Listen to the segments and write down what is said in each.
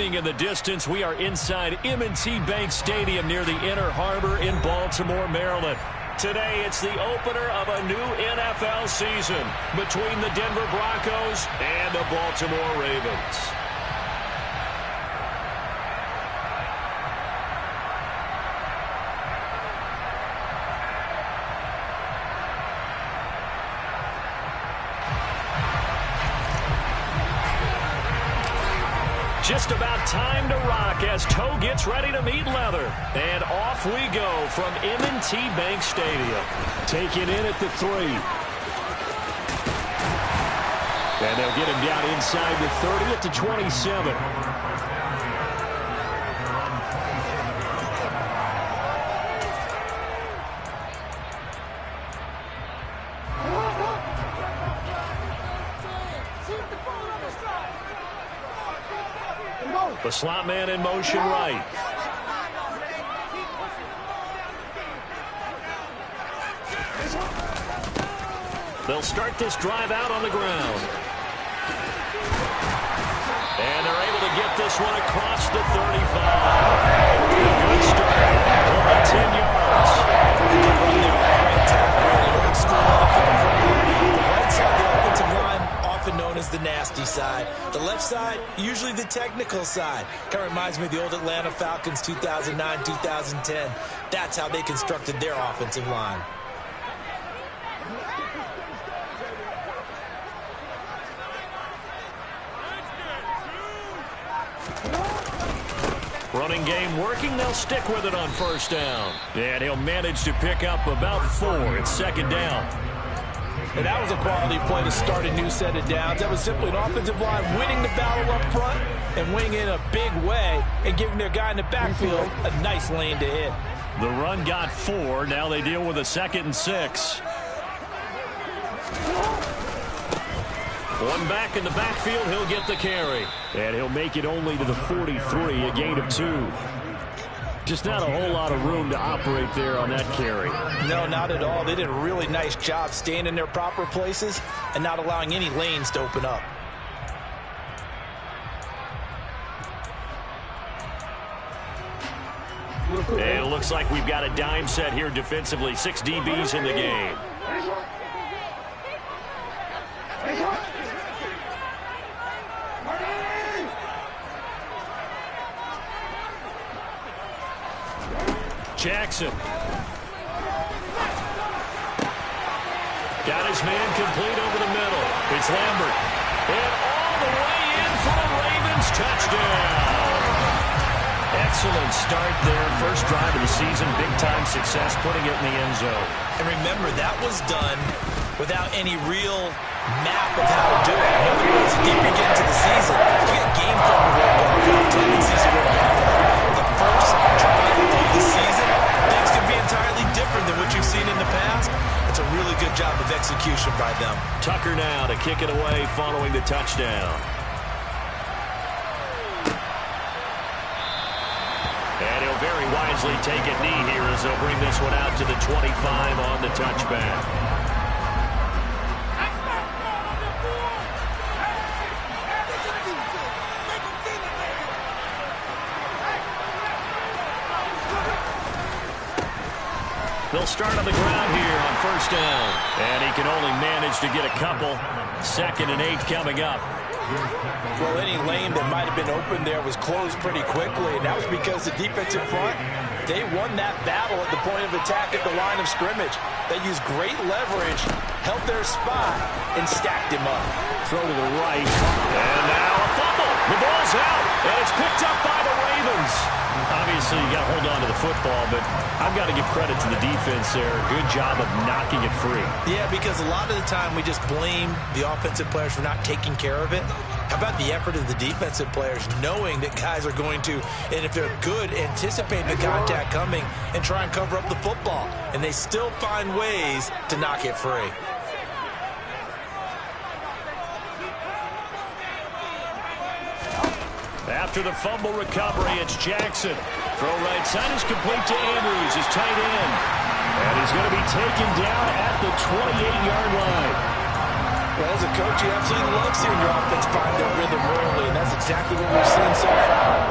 honking in the distance. We are inside M&T Bank Stadium near the Inner Harbor in Baltimore, Maryland. Today, it's the opener of a new NFL season between the Denver Broncos and the Baltimore Ravens. Just about time to rock as toe gets ready to meet leather. And off we go from M&T Bank Stadium. Taken in at the 3. And they'll get him down inside the 30 at the 27. The slot man in motion right. They'll start this drive out on the ground. And they're able to get this one across the 35. A good start. About 10 yards. The line, often known as the nasty side. The left side, usually the technical side. Kind of reminds me of the old Atlanta Falcons 2009, 2010. That's how they constructed their offensive line. Running game working. They'll stick with it on first down. And he'll manage to pick up about 4. It's second down. And that was a quality play to start a new set of downs. That was simply an offensive line winning the battle up front and winning in a big way and giving their guy in the backfield a nice lane to hit. The run got 4. Now they deal with a 2nd and 6. One back in the backfield. He'll get the carry. And he'll make it only to the 43, a gain of 2. Just not a whole lot of room to operate there on that carry. No, not at all. They did a really nice job staying in their proper places and not allowing any lanes to open up. And it looks like we've got a dime set here defensively. 6 DBs in the game. Jackson. Got his man complete over the middle. It's Lambert. And all the way in for a Ravens touchdown. Excellent start there. First drive of the season. Big-time success putting it in the end zone. And remember, that was done without any real map of how to do it. In other words, the deeper you get into the season, you get game plan to work off of, tendencies to work off of. The first drive of the season, things can be entirely different than what you've seen in the past. It's a really good job of execution by them. Tucker now to kick it away following the touchdown. And he'll very wisely take a knee here as they'll bring this one out to the 25 on the touchback. They'll start on the ground here on first down. And he can only manage to get a couple. 2nd and 8 coming up. Well, any lane that might have been open there was closed pretty quickly, and that was because the defensive front, they won that battle at the point of attack at the line of scrimmage. They used great leverage, held their spot, and stacked him up. Throw to the right. And now a fumble. The ball's out, and it's picked up by the Ravens. Obviously, you got to hold on to the football, but I've got to give credit to the defense there. Good job of knocking it free. Yeah, because a lot of the time we just blame the offensive players for not taking care of it. How about the effort of the defensive players knowing that guys are going to, and if they're good, anticipate the contact coming and try and cover up the football. And they still find ways to knock it free. After the fumble recovery, it's Jackson. Throw right side is complete to Andrews, his tight end. And he's going to be taken down at the 28-yard line. Well, as a coach, you absolutely love seeing your offense find their rhythm early, and that's exactly what we've seen so far.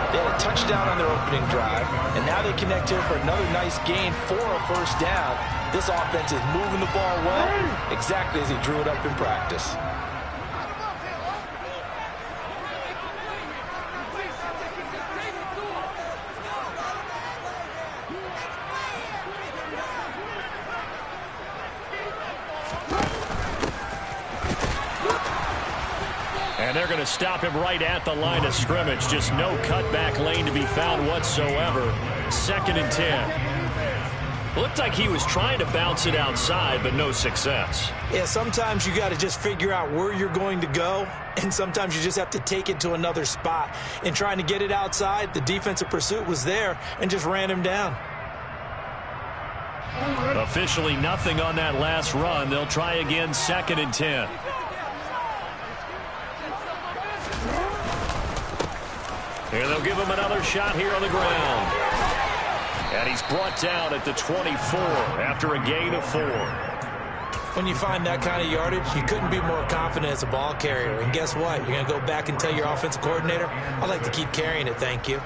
drive, and now they connect here for another nice gain for a first down. This offense is moving the ball well, exactly as he drew it up in practice. And they're going to stop him right at the line of scrimmage. Just no cutback lane to be found whatsoever. 2nd and 10. Looked like he was trying to bounce it outside, but no success. Yeah, sometimes you got to just figure out where you're going to go, and sometimes you just have to take it to another spot. In trying to get it outside, the defensive pursuit was there and just ran him down. Officially nothing on that last run. They'll try again, 2nd and 10. And they'll give him another shot here on the ground. And he's brought down at the 24 after a gain of 4. When you find that kind of yardage, you couldn't be more confident as a ball carrier. And guess what? You're going to go back and tell your offensive coordinator, I'd like to keep carrying it, thank you.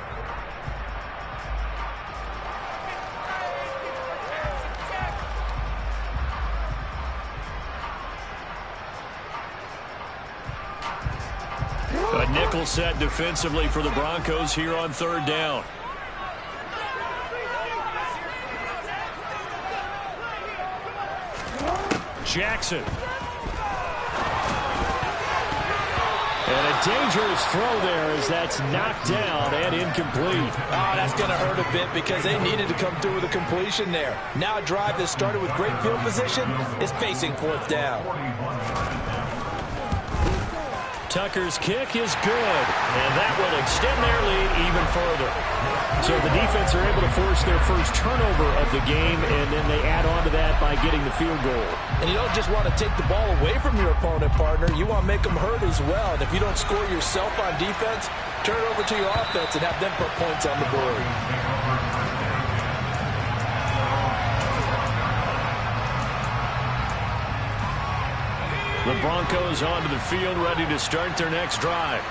A nickel set defensively for the Broncos here on 3rd down. Jackson. And a dangerous throw there as that's knocked down and incomplete. Oh, that's going to hurt a bit because they needed to come through with a completion there. Now a drive that started with great field position is facing 4th down. Tucker's kick is good, and that will extend their lead even further. So the defense are able to force their first turnover of the game, and then they add on to that by getting the field goal. And you don't just want to take the ball away from your opponent, partner. You want to make them hurt as well. And if you don't score yourself on defense, turn it over to your offense and have them put points on the board. The Broncos onto the field, ready to start their next drive.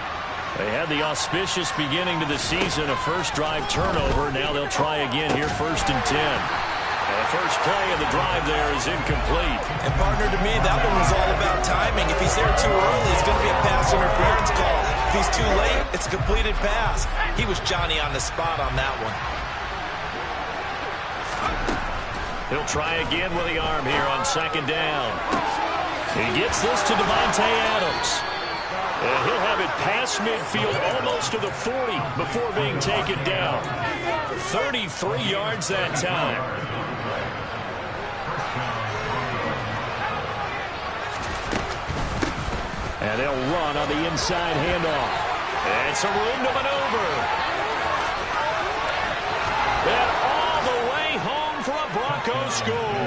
They had the auspicious beginning to the season, a first drive turnover. Now they'll try again here, 1st and 10. And the first play of the drive there is incomplete. And partner, to me, that one was all about timing. If he's there too early, it's going to be a pass interference call. If he's too late, it's a completed pass. He was Johnny on the spot on that one. He'll try again with the arm here on 2nd down. He gets this to Devontae Adams. And he'll have it past midfield almost to the 40 before being taken down. 33 yards that time. And they'll run on the inside handoff. And some room to maneuver. And all the way home for a Broncos score.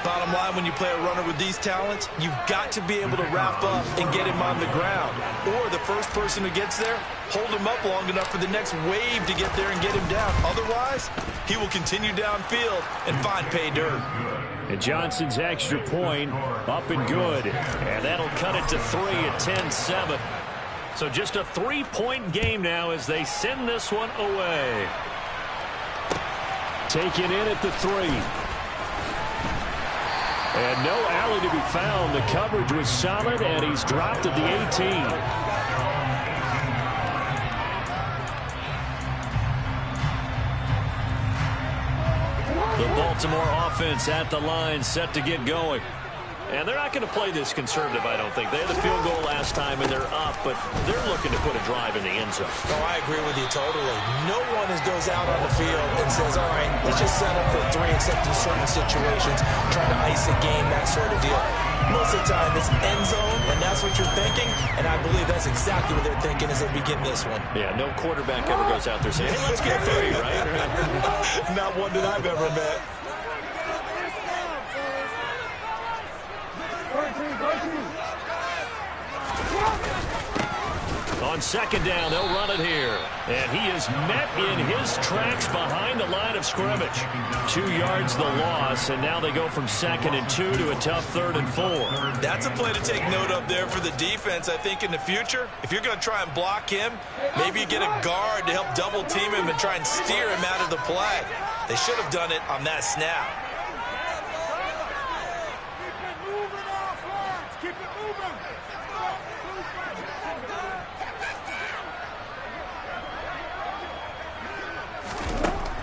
Bottom line, when you play a runner with these talents, you've got to be able to wrap up and get him on the ground. Or the first person who gets there, hold him up long enough for the next wave to get there and get him down. Otherwise, he will continue downfield and find pay dirt. And Johnson's extra point up and good. And that'll cut it to 3 at 10-7. So just a 3-point game now as they send this one away. Taken in at the 3. And no alley to be found. The coverage was solid, and he's dropped at the 18. The Baltimore offense at the line, set to get going. And they're not going to play this conservative, I don't think. They had the field goal last time, and they're up, but they're looking to put a drive in the end zone. Oh, I agree with you totally. No one goes out on the field and says, all right, let's just set up for 3, except in certain situations, trying to ice a game, that sort of deal. Most of the time, it's end zone, and that's what you're thinking, and I believe that's exactly what they're thinking as they begin this one. Yeah, no quarterback ever goes out there saying, hey, let's get 3, right? Not one that I've ever met. On 2nd down, they'll run it here. And he is met in his tracks behind the line of scrimmage. 2 yards the loss, and now they go from 2nd and 2 to a tough 3rd and 4. That's a play to take note of there for the defense. I think in the future, if you're going to try and block him, maybe you get a guard to help double team him and try and steer him out of the play. They should have done it on that snap.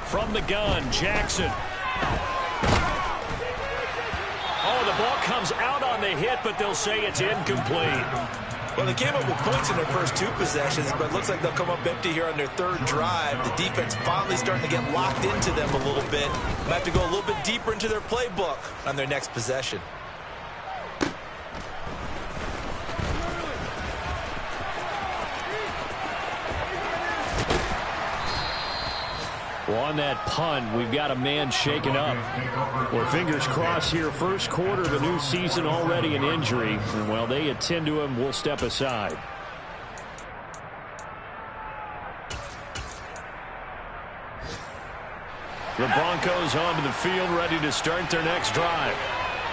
From the gun, Jackson. Oh, the ball comes out on the hit, but they'll say it's incomplete. Well, they came up with points in their first 2 possessions, but it looks like they'll come up empty here on their 3rd drive. The defense finally starting to get locked into them a little bit. Might have to go a little bit deeper into their playbook on their next possession. Well, on that punt, we've got a man shaken up. Well, fingers crossed here. First quarter of a new season, already an injury. And while they attend to him, we'll step aside. The Broncos onto the field, ready to start their next drive.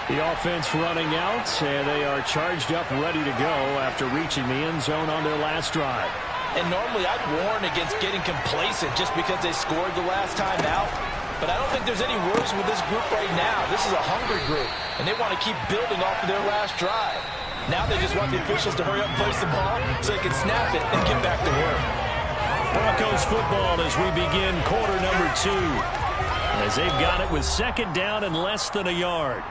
The offense running out, and they are charged up, ready to go after reaching the end zone on their last drive. And normally I'd warn against getting complacent just because they scored the last time out. But I don't think there's any worries with this group right now. This is a hungry group, and they want to keep building off of their last drive. Now they just want the officials to hurry up and place the ball so they can snap it and get back to work. Broncos football as we begin quarter number 2. As they've got it with 2nd down and less than a yard.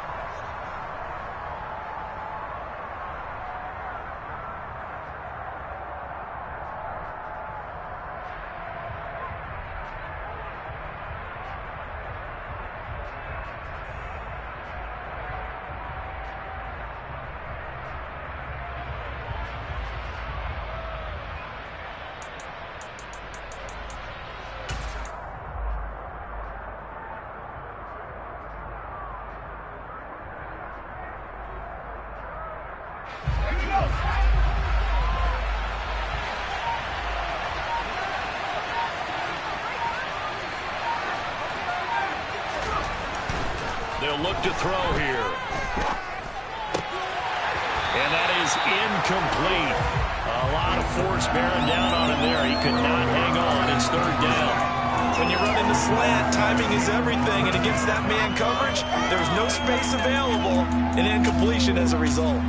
They'll look to throw here. And that is incomplete. A lot of force bearing down on him there. He could not hang on. It's 3rd down. When you run in the slant, timing is everything. And against that man coverage, there's no space available. And incompletion as a result.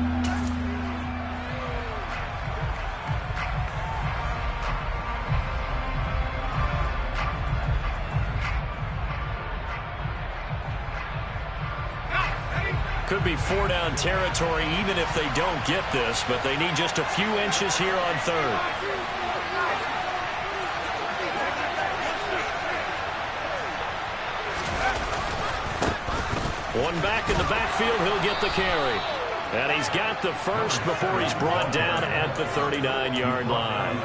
Could be 4-down territory even if they don't get this, but they need just a few inches here on 3rd. One back in the backfield, he'll get the carry. And he's got the first before he's brought down at the 39-yard line.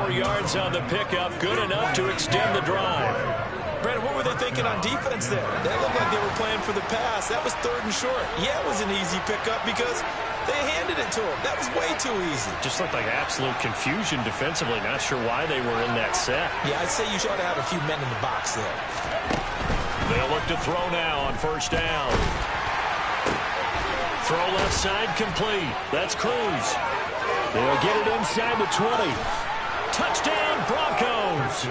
4 yards on the pickup, good enough to extend the drive. Brandon, what were they thinking on defense there? That looked like they were playing for the pass. That was 3rd and short. Yeah, it was an easy pickup because they handed it to him. That was way too easy. Just looked like absolute confusion defensively. Not sure why they were in that set. Yeah, I'd say you ought to have a few men in the box there. They'll look to throw now on 1st down. Throw left side complete. That's Cruz. They'll get it inside the 20. Touchdown, Broncos.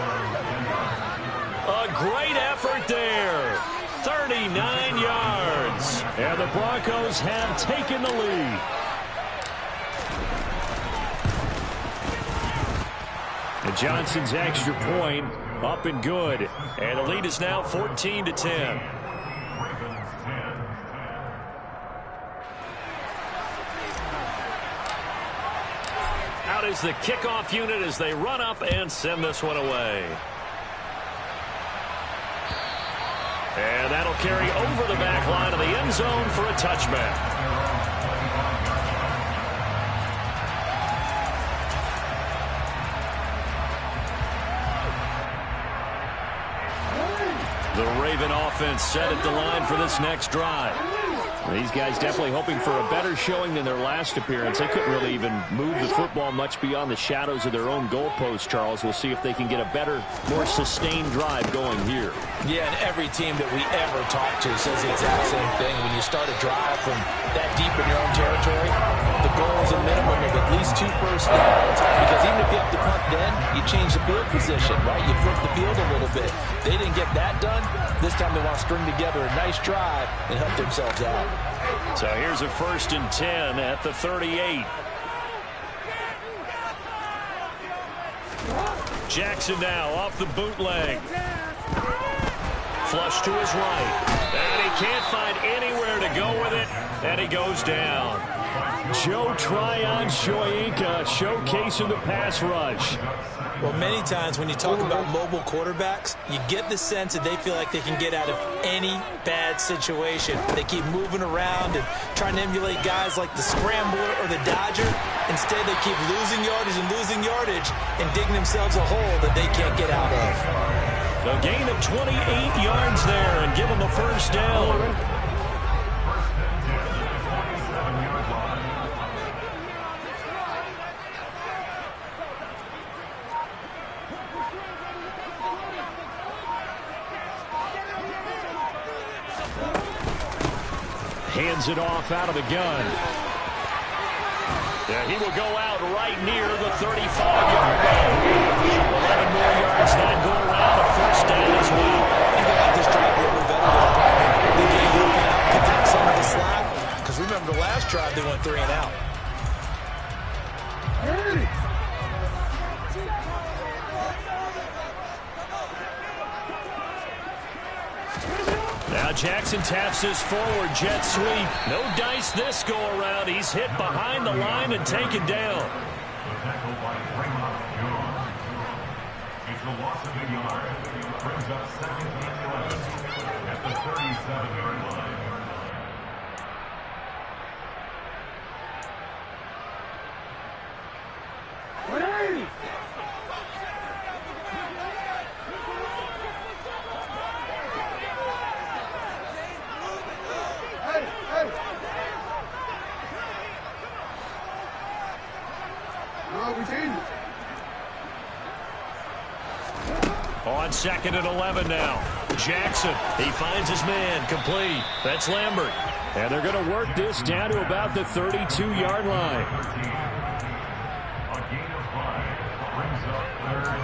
A great effort there. 39 yards. And the Broncos have taken the lead. And Johnson's extra point up and good. And the lead is now 14-10. Out is the kickoff unit as they run up and send this one away. And that'll carry over the back line of the end zone for a touchback. The Raven offense set at the line for this next drive. These guys definitely hoping for a better showing than their last appearance. They couldn't really even move the football much beyond the shadows of their own goalpost, Charles. We'll see if they can get a better, more sustained drive going here. Yeah, and every team that we ever talk to says the exact same thing. When you start a drive from that deep in your own territory, the goal is a minimum of at least 2 first downs. Because even if you have to punt then, you change the field position, right? You flip the field a little bit. They didn't get that done. This time they want to string together a nice drive and help themselves out. So here's a 1st and 10 at the 38. Jackson now off the bootleg. Flush to his right. And he can't find anywhere to go with it. And he goes down. Joe Tryon Shoyinka showcasing the pass rush. Well, many times when you talk about mobile quarterbacks, you get the sense that they feel like they can get out of any bad situation. They keep moving around and trying to emulate guys like the Scrambler or the Dodger. Instead, they keep losing yardage and digging themselves a hole that they can't get out of. A gain of 28 yards there and give them a 1st down. Hands it off out of the gun. Yeah, he will go out right near the 35-yard line. 11 more yards that go around. A 1st down as well. I think I like this drive a little bit better than the game looking out, pick up some of the slack. Because remember the last drive, they went 3 and out. Now Jackson taps his forward jet sweep. No dice this go around. He's hit behind the line and taken down. It's a loss of a yard. Brings up 17 yards at the 37-yard line. On 2nd and 11 now. Jackson, he finds his man, complete. That's Lambert. And they're going to work this down to about the 32-yard line. A gain of 5 brings up 3rd and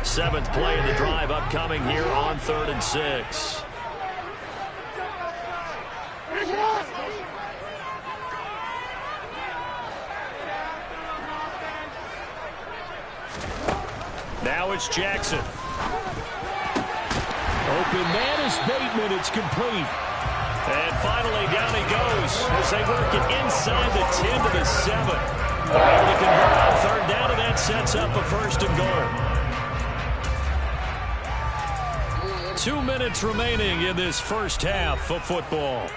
6. 7th play of the drive upcoming here on 3rd and 6. Now it's Jackson. Open man is Bateman. It's complete. And finally down he goes as they work it inside the 10 to the 7. They're able to convert on 3rd down, and that sets up a 1st and goal. 2 minutes remaining in this 1st half of football.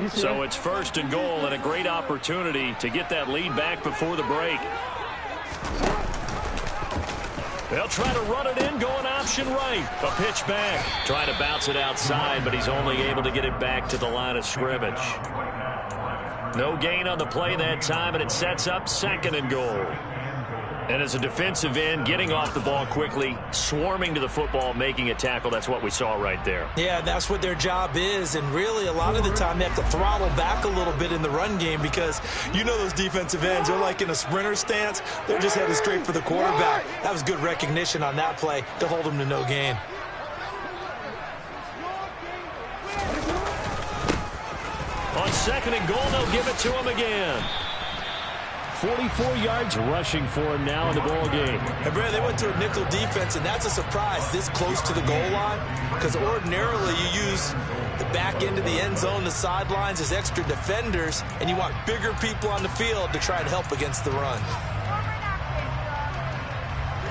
So it's 1st and goal and a great opportunity to get that lead back before the break. They'll try to run it in, going option right. A pitch back. Trying to bounce it outside, but he's only able to get it back to the line of scrimmage. No gain on the play that time, and it sets up 2nd and goal. And as a defensive end, getting off the ball quickly, swarming to the football, making a tackle, that's what we saw right there. Yeah, that's what their job is, and really a lot of the time they have to throttle back a little bit in the run game because you know those defensive ends, they're like in a sprinter stance. They're just headed straight for the quarterback. That was good recognition on that play to hold them to no gain. On 2nd and goal, they'll give it to him again. 44 yards rushing for him now in the ball game. And Brad, they went to a nickel defense, and that's a surprise this close to the goal line because ordinarily you use the back end of the end zone, the sidelines as extra defenders, and you want bigger people on the field to try and help against the run.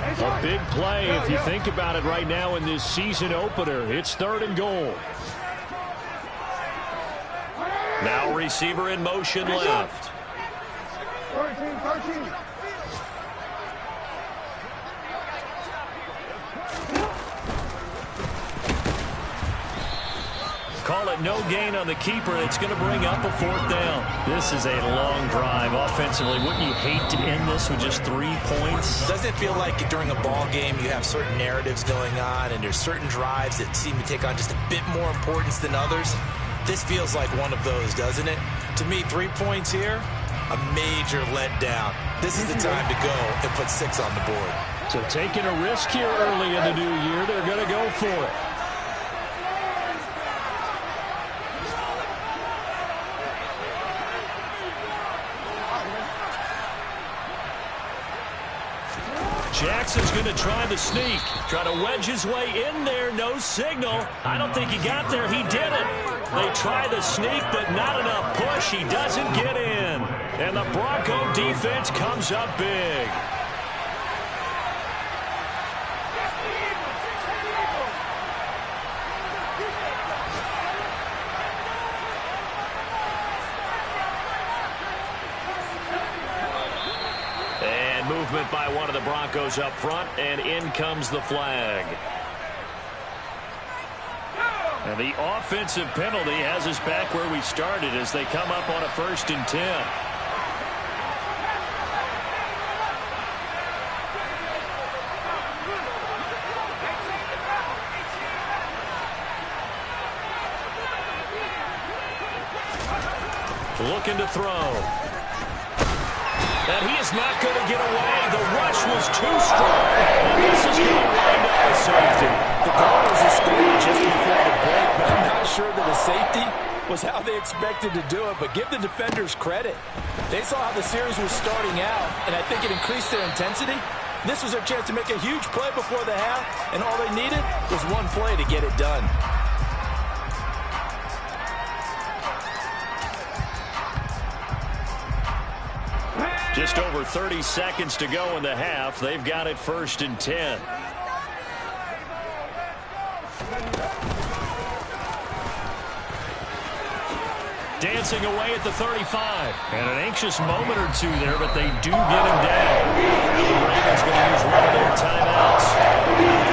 A big play if you think about it right now in this season opener. It's 3rd and goal. Now receiver in motion left. 13. Call it no gain on the keeper. It's going to bring up a 4th down. This is a long drive offensively. Wouldn't you hate to end this with just 3 points? Doesn't it feel like during a ball game you have certain narratives going on and there's certain drives that seem to take on just a bit more importance than others? This feels like one of those, doesn't it? To me, 3 points here, a major letdown. This is the time to go and put 6 on the board. So taking a risk here early in the new year, they're going to go for it. Jackson's going to try the sneak. Try to wedge his way in there. No signal. I don't think he got there. He didn't. They try the sneak, but not enough push. He doesn't get in. And the Bronco defense comes up big. Movement by one of the Broncos up front, and in comes the flag. And the offensive penalty has us back where we started as they come up on a 1st and 10. Looking to throw. And he is not going to get away. The rush was too strong. And this is going to wind up a safety. The goal was a score just before the break, but I'm not sure that a safety was how they expected to do it. But give the defenders credit. They saw how the series was starting out, and I think it increased their intensity. This was their chance to make a huge play before the half, and all they needed was one play to get it done. Just over 30 seconds to go in the half. They've got it 1st and 10. Dancing away at the 35. And an anxious moment or two there, but they do get him down. Now the Ravens going to use one of their timeouts.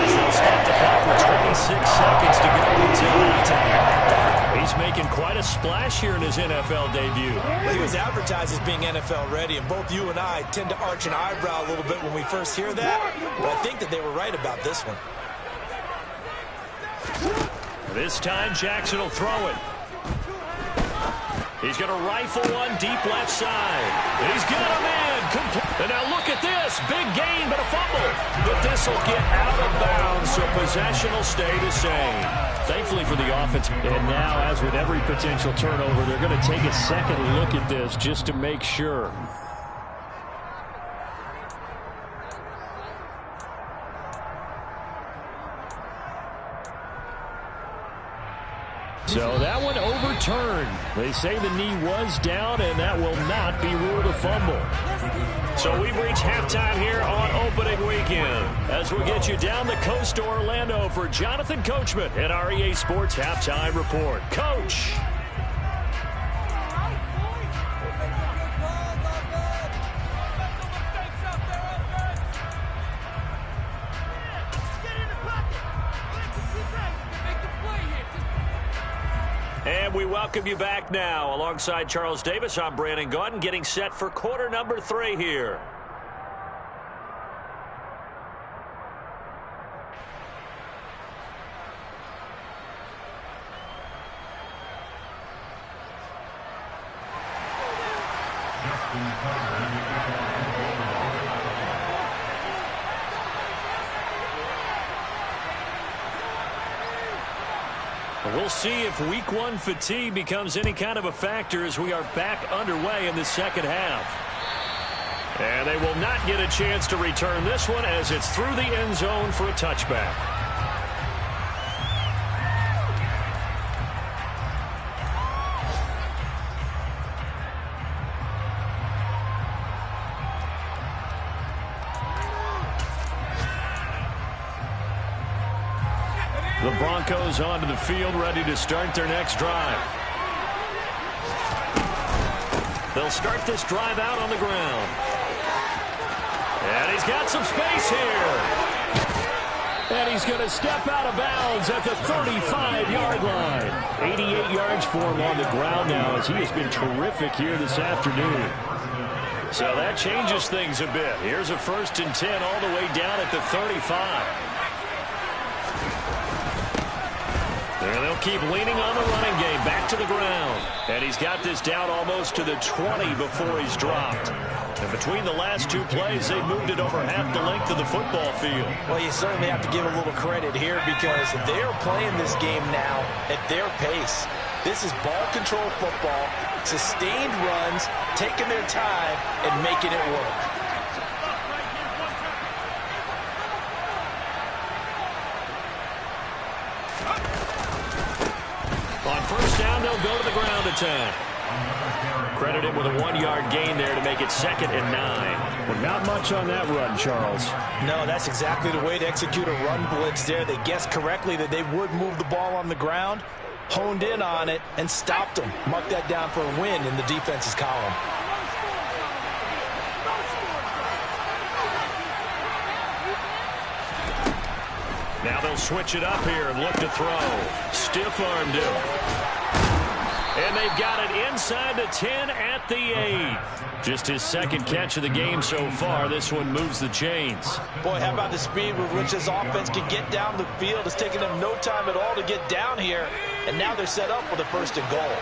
As they'll stop the clock with 26 seconds to go until halftime. He's making quite a splash here in his NFL debut. He was advertised as being NFL ready, and both you and I tend to arch an eyebrow a little bit when we first hear that. But I think that they were right about this one. This time Jackson will throw it. He's going to rifle one deep left side. He's got him in. And now look at this. Big gain, but a fumble. But this will get out of bounds, so possession will stay the same. Thankfully for the offense. And now, as with every potential turnover, they're going to take a second look at this just to make sure. So that one overturned. They say the knee was down, and that will not be ruled a fumble. So we've reached halftime here on opening weekend. As we'll get you down the coast to Orlando for Jonathan Coachman at our EA Sports Halftime Report. Coach. And we welcome you back now. Alongside Charles Davis, I'm Brandon Gaudin, getting set for quarter number 3 here. We'll see if week 1 fatigue becomes any kind of a factor as we are back underway in the second half. And they will not get a chance to return this one as it's through the end zone for a touchback. The Broncos onto the field, ready to start their next drive. They'll start this drive out on the ground. And he's got some space here. And he's going to step out of bounds at the 35-yard line. 88 yards for him on the ground now, as he has been terrific here this afternoon. So that changes things a bit. Here's a 1st and 10 all the way down at the 35. There they'll keep leaning on the running game. Back to the ground. And he's got this down almost to the 20 before he's dropped. And between the last two plays, they moved it over half the length of the football field. Well, you certainly have to give a little credit here because they are playing this game now at their pace. This is ball control football, sustained runs, taking their time, and making it work. On 1st down, they'll go to the ground attack. Credit him with a 1-yard gain there to make it 2nd and 9. Well, not much on that run, Charles. No, that's exactly the way to execute a run blitz there. They guessed correctly that they would move the ball on the ground, honed in on it, and stopped them. Mark that down for a win in the defense's column. Now they'll switch it up here and look to throw. Stiff-armed him. And they've got it inside the 10 at the 8. Just his 2nd catch of the game so far. This one moves the chains. Boy, how about the speed with which this offense can get down the field? It's taken them no time at all to get down here. And now they're set up with a 1st and goal.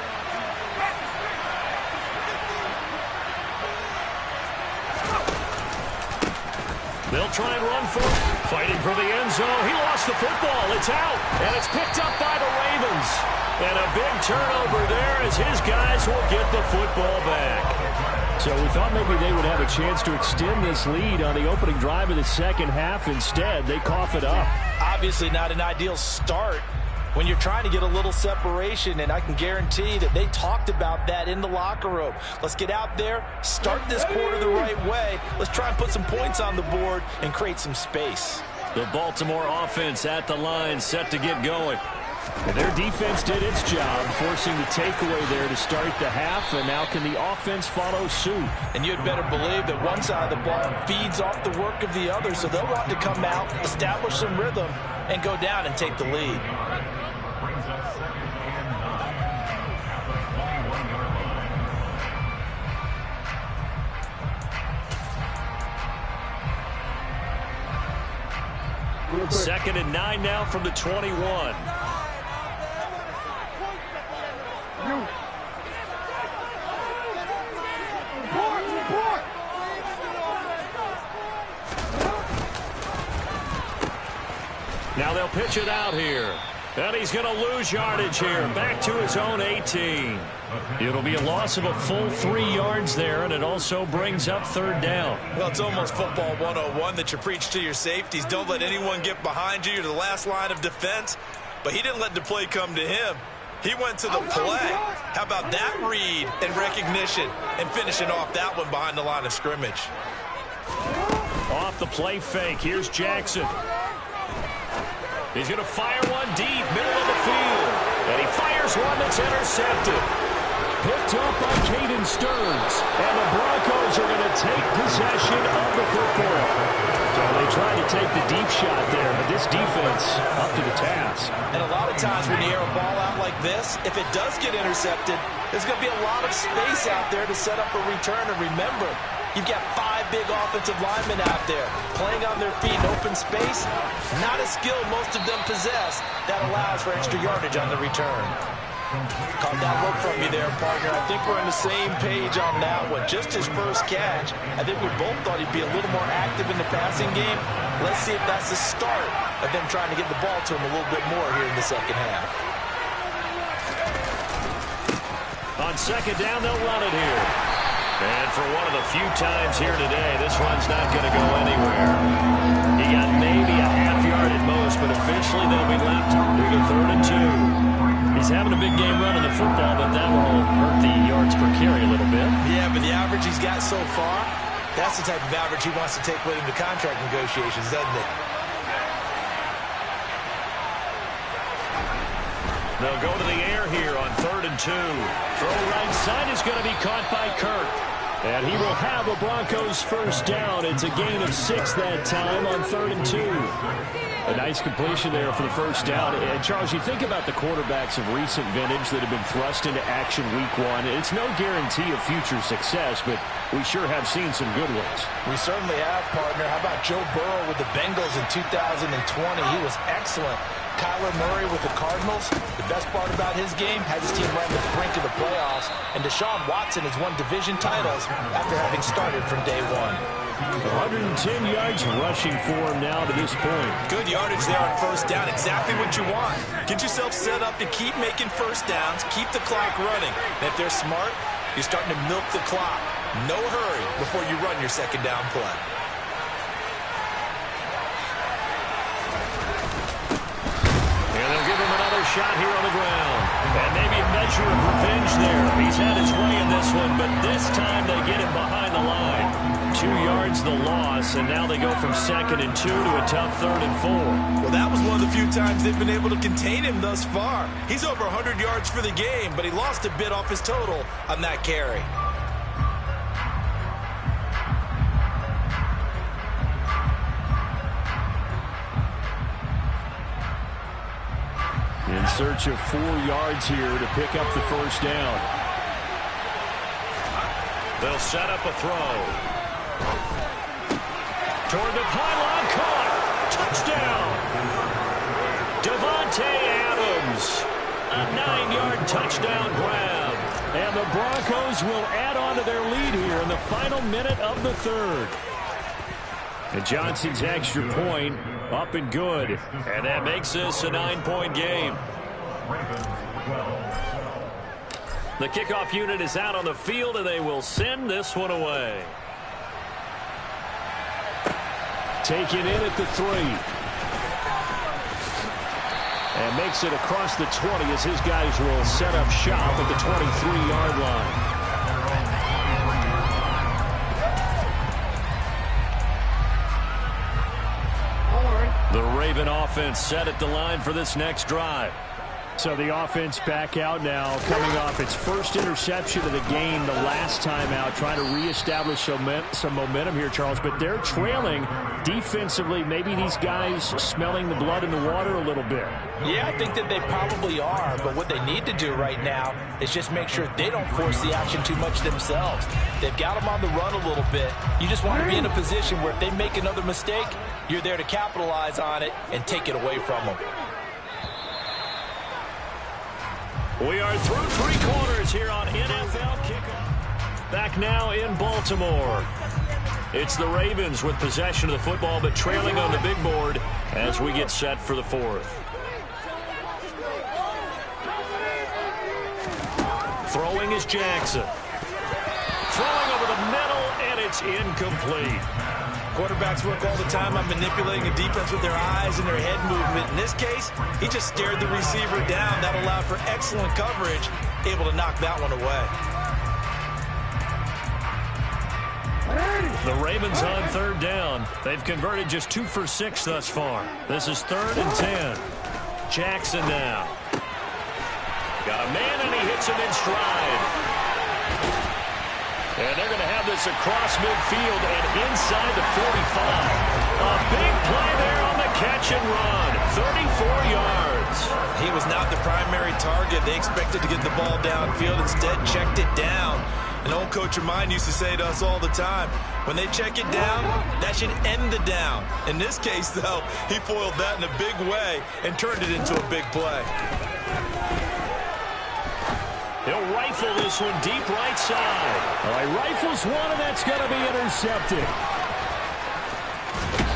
They'll try and run for it. Fighting for the end zone. He lost the football. It's out. And it's picked up by the Ravens. And a big turnover there as his guys will get the football back. So we thought maybe they would have a chance to extend this lead on the opening drive of the 2nd half. Instead, they cough it up. Obviously not an ideal start when you're trying to get a little separation, and I can guarantee that they talked about that in the locker room. Let's get out there, start this quarter the right way. Let's try and put some points on the board and create some space. The Baltimore offense at the line, set to get going. And their defense did its job, forcing the takeaway there to start the half, and now can the offense follow suit? And you'd better believe that one side of the ball feeds off the work of the other, so they'll want to come out, establish some rhythm, and go down and take the lead. Brings up 2nd and 9 at the 21-yard line. 2nd and 9 now from the 21. Now they'll pitch it out here. And he's going to lose yardage here. Back to his own 18. It'll be a loss of a full 3 yards there, and it also brings up 3rd down. Well, it's almost football 101 that you preach to your safeties. Don't let anyone get behind you. You're the last line of defense. But he didn't let the play come to him. He went to the play. How about that read and recognition and finishing off that one behind the line of scrimmage? Off the play fake. Here's Jackson. He's going to fire one deep, middle of the field. And he fires one that's intercepted. Picked up by Caden Stearns. And the Broncos are going to take possession of the football. So they tried to take the deep shot there, but this defense up to the task. And a lot of times when you air a ball out like this, if it does get intercepted, there's going to be a lot of space out there to set up a return. And remember, you've got 5 big offensive linemen out there playing on their feet in open space. Not a skill most of them possess that allows for extra yardage on the return. Caught that look from you there, partner. I think we're on the same page on that one. Just his first catch. I think we both thought he'd be a little more active in the passing game. Let's see if that's the start of them trying to get the ball to him a little bit more here in the 2nd half. On 2nd down, they'll run it here. And for one of the few times here today, this run's not going to go anywhere. He got maybe a half yard at most, but officially they'll be left with a 3rd and 2. He's having a big game running the football, but that will hurt the yards per carry a little bit. Yeah, but the average he's got so far, that's the type of average he wants to take with him to contract negotiations, doesn't it? They'll go to the air here on 3rd and 2. Throw right side is going to be caught by Kirk. And he will have a Broncos first down. It's a gain of 6 that time on 3rd and 2. A nice completion there for the first down. And Charles, you think about the quarterbacks of recent vintage that have been thrust into action week 1. It's no guarantee of future success, but we sure have seen some good ones. We certainly have, partner. How about Joe Burrow with the Bengals in 2020? He was excellent. Kyler Murray with the Cardinals. The best part about his game, has his team right on the brink of the playoffs. And Deshaun Watson has won division titles after having started from day 1. 110 yards rushing for him now to this point. Good yardage there on first down. Exactly what you want. Get yourself set up to keep making first downs, keep the clock running. And if they're smart, you're starting to milk the clock. No hurry before you run your second down play. And they'll give him another shot here on the ground. And maybe a measure of revenge there. He's had his way in this one, but this time they get him behind the line. 2 yards the loss, and now they go from 2nd and 2 to a tough 3rd and 4. Well, that was one of the few times they've been able to contain him thus far. He's over 100 yards for the game, but he lost a bit off his total on that carry. In search of 4 yards here to pick up the first down. They'll set up a throw. Toward the pylon, caught. Touchdown. Devontae Adams. A 9-yard touchdown grab. And the Broncos will add on to their lead here in the final minute of the 3rd. And Johnson's extra point up and good. And that makes this a 9-point game. The kickoff unit is out on the field, and they will send this one away. Taken in at the 3. And makes it across the 20 as his guys will set up shop at the 23-yard line. The Raven offense set at the line for this next drive. So the offense back out now, coming off its first interception of the game the last time out, trying to reestablish some momentum here, Charles. But they're trailing defensively. Maybe these guys smelling the blood in the water a little bit. Yeah, I think that they probably are. But what they need to do right now is just make sure they don't force the action too much themselves. They've got them on the run a little bit. You just want to be in a position where if they make another mistake, you're there to capitalize on it and take it away from them. We are through 3 quarters here on NFL Kickoff. Back now in Baltimore. It's the Ravens with possession of the football, but trailing on the big board as we get set for the 4th. Throwing is Jackson. Throwing over the middle, and it's incomplete. Quarterbacks work all the time on manipulating a defense with their eyes and their head movement. In this case, he just stared the receiver down. That allowed for excellent coverage, able to knock that one away. The Ravens on 3rd down. They've converted just 2 for 6 thus far. This is 3rd and 10. Jackson now. Got a man, and he hits him in stride. And they're going to have this across midfield and inside the 45. A big play there on the catch and run. 34 yards. He was not the primary target. They expected to get the ball downfield. Instead, checked it down. An old coach of mine used to say to us all the time, when they check it down, that should end the down. In this case, though, he foiled that in a big way and turned it into a big play. He'll rifle this one deep right side. All right, rifles one, and that's going to be intercepted.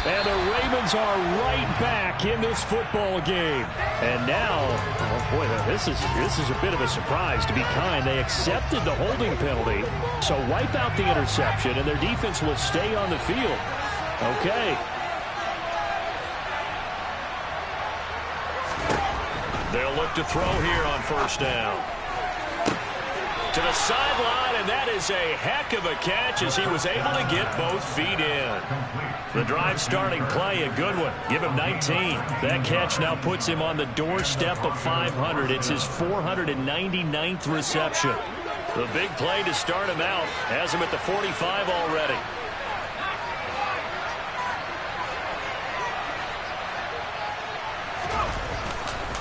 And the Ravens are right back in this football game. And now, oh boy, this is a bit of a surprise, to be kind. They accepted the holding penalty, so wipe out the interception, and their defense will stay on the field. Okay. They'll look to throw here on first down. To the sideline, and that is a heck of a catch as he was able to get both feet in. The drive starting play, a good one. Give him 19. That catch now puts him on the doorstep of 500. It's his 499th reception. The big play to start him out has him at the 45 already.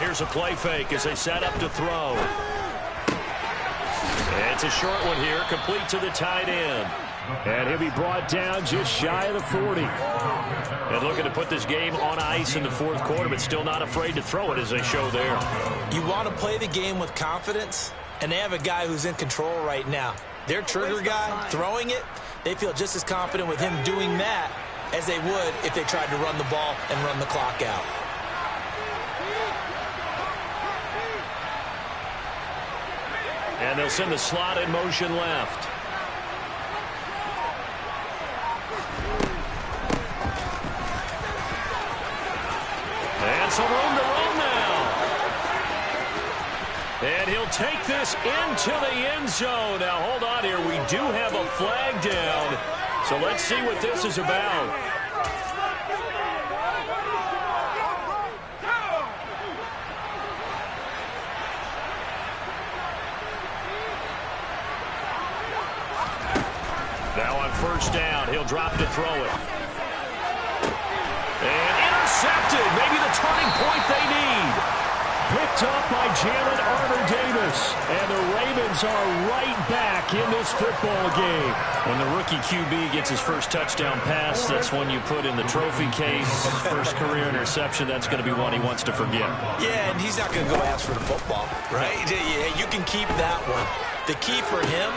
Here's a play fake as they set up to throw. It's a short one here, complete to the tight end. And he'll be brought down just shy of the 40. And looking to put this game on ice in the fourth quarter, but still not afraid to throw it as they show there. You want to play the game with confidence, and they have a guy who's in control right now. Their trigger guy, throwing it, they feel just as confident with him doing that as they would if they tried to run the ball and run the clock out. And they'll send the slot in motion left. And some room to run now. And he'll take this into the end zone. Now, hold on here. We do have a flag down. So let's see what this is about. Now on first down, he'll drop to throw it. And intercepted. Maybe the turning point they need. Picked up by Jalen Armour-Davis. And the Ravens are right back in this football game. When the rookie QB gets his first touchdown pass, that's one you put in the trophy case. First career interception, that's going to be one he wants to forget. Yeah, and he's not going to go ask for the football, right? Yeah, you can keep that one. The key for him,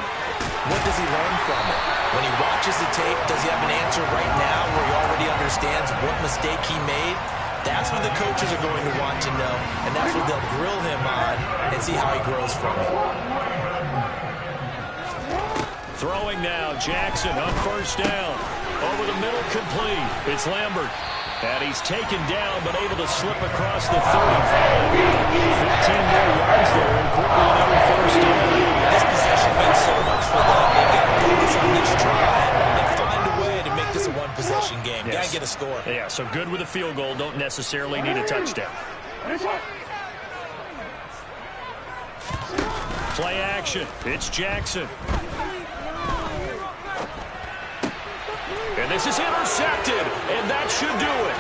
what does he learn from it? When he watches the tape, does he have an answer right now where he already understands what mistake he made? That's what the coaches are going to want to know, and that's what they'll grill him on and see how he grows from it. Throwing now, Jackson on first down. Over the middle, complete. It's Lambert. And he's taken down, but able to slip across the 35. 15 more yards there, and quickly another first down. This possession means so much for them. They've got to focus on this drive and find a way to make this a one-possession game. Yes. Got to get a score. Yeah, so good with a field goal. Don't necessarily need a touchdown. Play action. It's Jackson. And this is intercepted, and that should do it.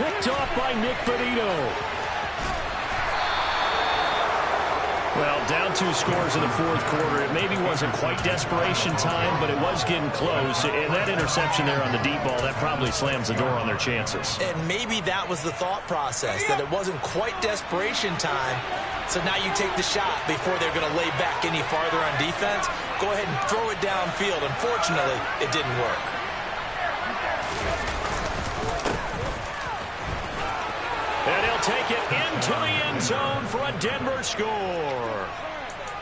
Picked off by Nick Bonito. Well, down 2 scores in the fourth quarter. It maybe wasn't quite desperation time, but it was getting close. And that interception there on the deep ball, that probably slams the door on their chances. And maybe that was the thought process, that it wasn't quite desperation time. So now you take the shot before they're going to lay back any farther on defense. Go ahead and throw it downfield. Unfortunately, it didn't work. And he'll take it into the end zone for a Denver score.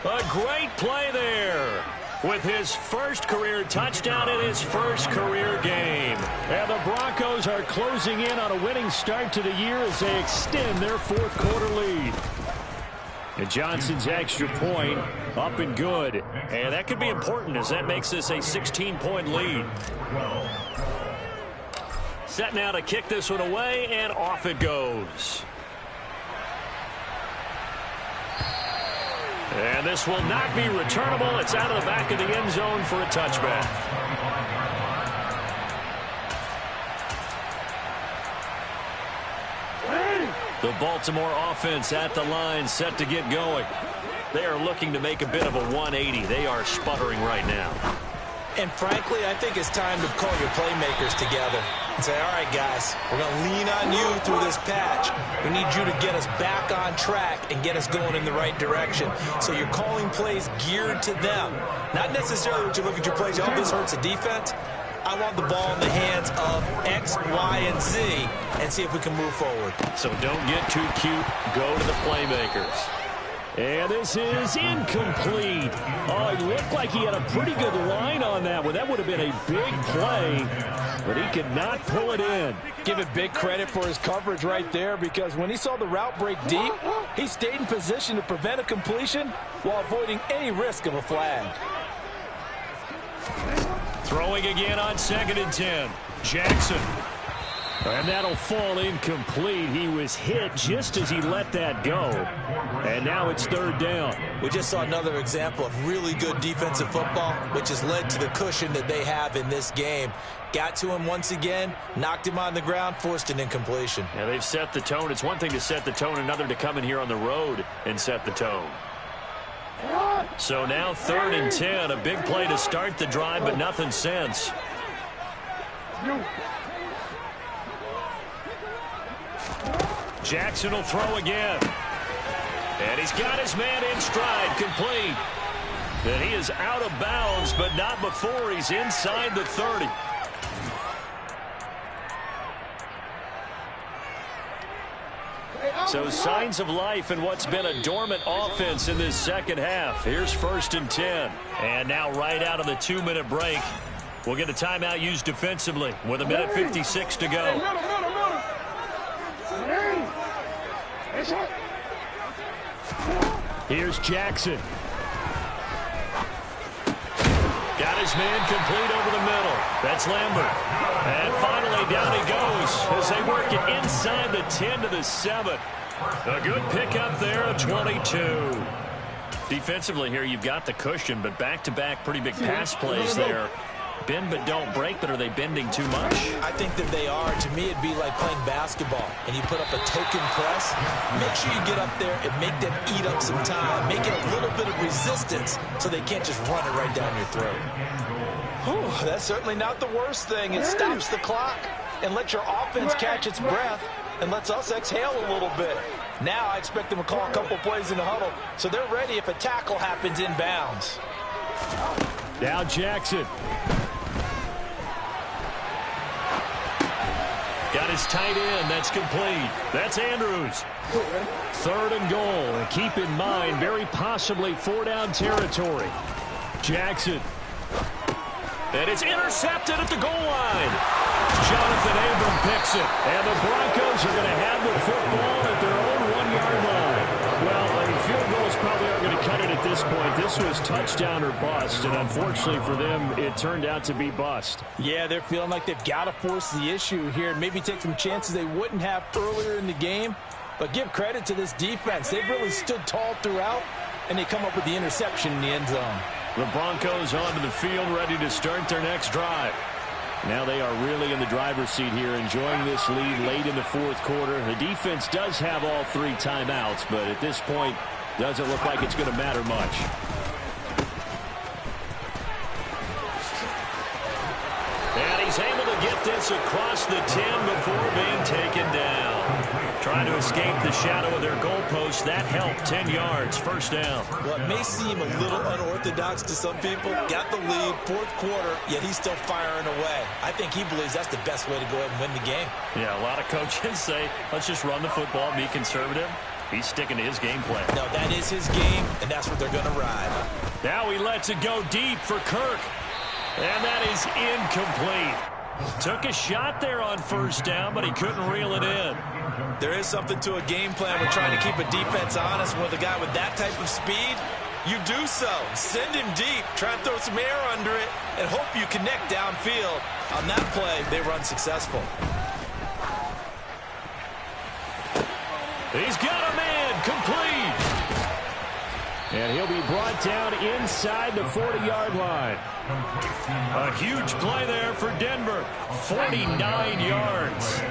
A great play there with his first career touchdown in his first career game. And the Broncos are closing in on a winning start to the year as they extend their fourth quarter lead. And Johnson's extra point up and good. And that could be important as that makes this a 16-point lead. Set now to kick this one away, and off it goes. And this will not be returnable. It's out of the back of the end zone for a touchback. The Baltimore offense at the line, set to get going. They are looking to make a bit of a 180. They are sputtering right now. And frankly, I think it's time to call your playmakers together and say, all right, guys, we're going to lean on you through this patch. We need you to get us back on track and get us going in the right direction. So you're calling plays geared to them. Not necessarily when you look at your plays, oh, this hurts the defense. I want the ball in the hands of X, Y, and Z and see if we can move forward. So don't get too cute. Go to the playmakers. And this is incomplete. Oh, it looked like he had a pretty good line on that one. That would have been a big play. but he could not pull it in. Give it big credit for his coverage right there, because when he saw the route break deep, he stayed in position to prevent a completion while avoiding any risk of a flag. Throwing again on 2nd and 10. Jackson. And that'll fall incomplete. He was hit just as he let that go. And now it's 3rd down. We just saw another example of really good defensive football, which has led to the cushion that they have in this game. Got to him once again, knocked him on the ground, forced an incompletion. Yeah, they've set the tone. It's one thing to set the tone, another to come in here on the road and set the tone. So now 3rd and 10, a big play to start the drive, but nothing since. Jackson will throw again. And he's got his man in stride, complete. And he is out of bounds, but not before he's inside the 30. So signs of life in what's been a dormant offense in this second half. Here's 1st and 10. And now right out of the 2-minute break, we'll get a timeout used defensively with 1:56 to go. Here's Jackson. Got his man complete over the middle. That's Lambert. And finally down he goes as they work it inside the 10 to the 7. A good pickup there at 22. Defensively here, you've got the cushion, but back-to-back pretty big pass plays there. Bend but don't break, but are they bending too much? I think that they are. To me, it'd be like playing basketball, and you put up a token press. Make sure you get up there and make them eat up some time. Make it a little bit of resistance so they can't just run it right down your throat. Whew, that's certainly not the worst thing. It stops the clock and lets your offense catch its breath and lets us exhale a little bit. Now I expect them to call a couple plays in the huddle so they're ready if a tackle happens inbounds. Now Jackson. Got his tight end. That's complete. That's Andrews. 3rd and goal. And keep in mind, very possibly 4-down territory. Jackson. And it's intercepted at the goal line. Jonathan Abram picks it. And the Broncos are going to have the football at their own 1-yard line. Well, I mean, field goals probably aren't going to cut it at this point. This was touchdown or bust, and unfortunately for them, it turned out to be bust. Yeah, they're feeling like they've got to force the issue here and maybe take some chances they wouldn't have earlier in the game. But give credit to this defense. They've really stood tall throughout, and they come up with the interception in the end zone. The Broncos onto the field, ready to start their next drive. Now they are really in the driver's seat here, enjoying this lead late in the 4th quarter. The defense does have all 3 timeouts, but at this point, doesn't look like it's going to matter much. And he's able to get this across the 10 before being taken down. Trying to escape the shadow of their goalpost. That helped. 10 yards. 1st down. Well, it may seem a little unorthodox to some people. Got the lead, 4th quarter, yet he's still firing away. I think he believes that's the best way to go ahead and win the game. Yeah, a lot of coaches say, let's just run the football, be conservative. He's sticking to his game plan. No, that is his game, and that's what they're going to ride. Now he lets it go deep for Kirk. And that is incomplete. Took a shot there on 1st down, but he couldn't reel it in. There is something to a game plan with trying to keep a defense honest. With a guy with that type of speed, you do so. Send him deep, try to throw some air under it, and hope you connect downfield. On that play, they run successful. He's got a man complete. And he'll be brought down inside the 40-yard line. A huge play there for Denver. 49 yards.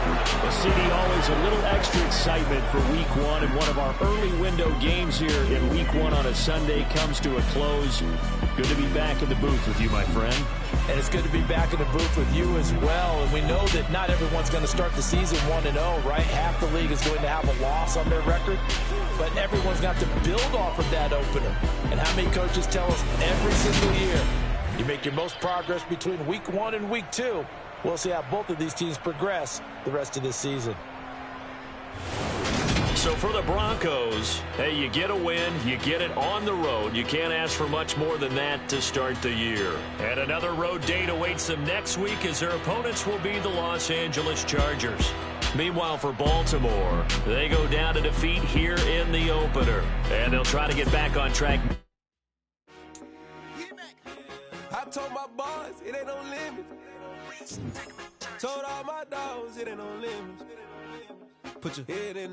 The city always a little extra excitement for Week 1, and one of our early window games here in Week 1 on a Sunday comes to a close. Good to be back in the booth with you, my friend. And it's good to be back in the booth with you as well. And we know that not everyone's going to start the season 1-0, right? Half the league is going to have a loss on their record. But everyone's got to build off of that opener. And how many coaches tell us every single year, you make your most progress between Week 1 and Week 2. We'll see how both of these teams progress the rest of this season. So So for the Broncos, hey, you get a win, you get it on the road. You can't ask for much more than that to start the year. And another road date awaits them next week as their opponents will be the Los Angeles Chargers. Meanwhile, for Baltimore, they go down to defeat here in the opener. And they'll try to get back on track. I told my boys, it ain't no limit. Told all my dogs, it ain't no limit. Put your head in